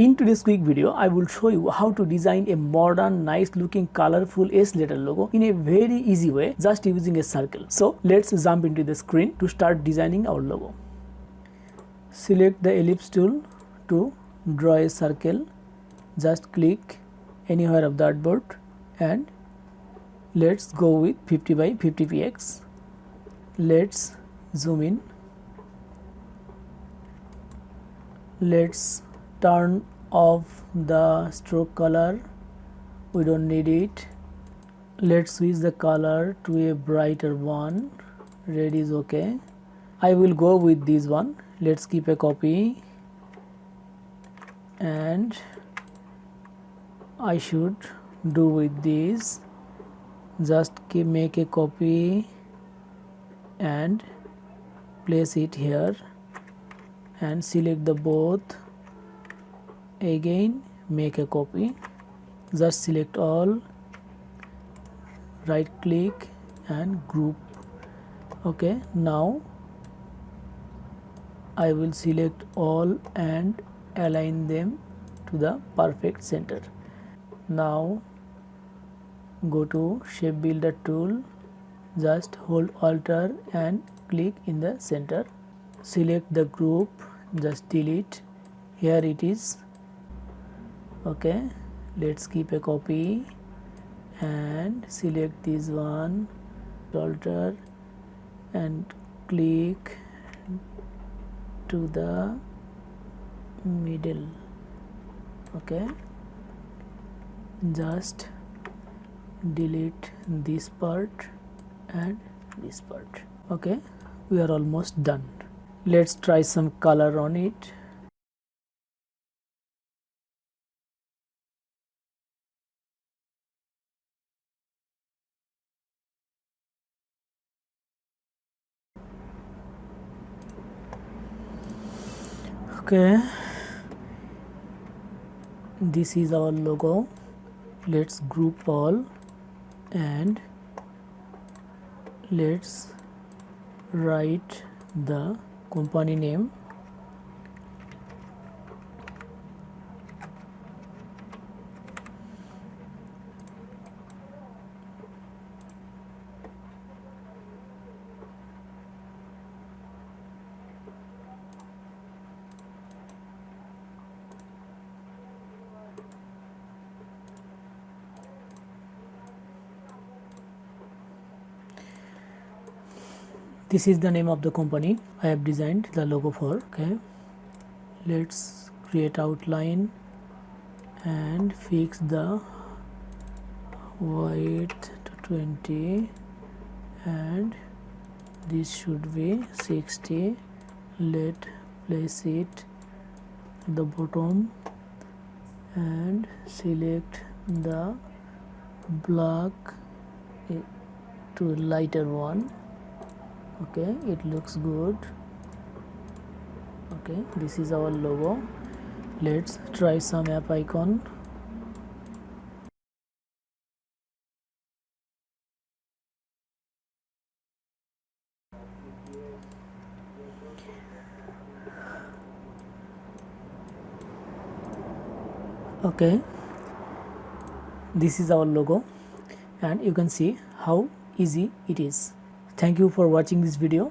In today's quick video, I will show you how to design a modern, nice looking, colorful S letter logo in a very easy way just using a circle. So let's jump into the screen to start designing our logo. Select the ellipse tool to draw a circle. Just click anywhere of the artboard and let's go with 50 by 50 px. Let's zoom in. Let's turn off the stroke color, we don't need it. Let's switch the color to a brighter one. Red is okay. I will go with this one. Let's keep a copy and I should do with this. Just make a copy and place it here and select the both. Again make a copy, just select all, right click and group. Okay, now I will select all and align them to the perfect center. Now go to shape builder tool, just hold Alt and click in the center. Select the group, just delete. Here it is. Okay, let's keep a copy and select this one, alter and click to the middle. Okay, just delete this part and this part. Okay, we are almost done. Let's try some color on it. Okay, this is our logo. Let's group all and let's write the company name. This is the name of the company I have designed the logo for. Okay, let's create outline and fix the width to 20 and this should be 60. Let place it at the bottom and select the black to lighter one. Okay, it looks good. Okay, this is our logo. Let's try some app icon. Okay, this is our logo and you can see how easy it is. Thank you for watching this video.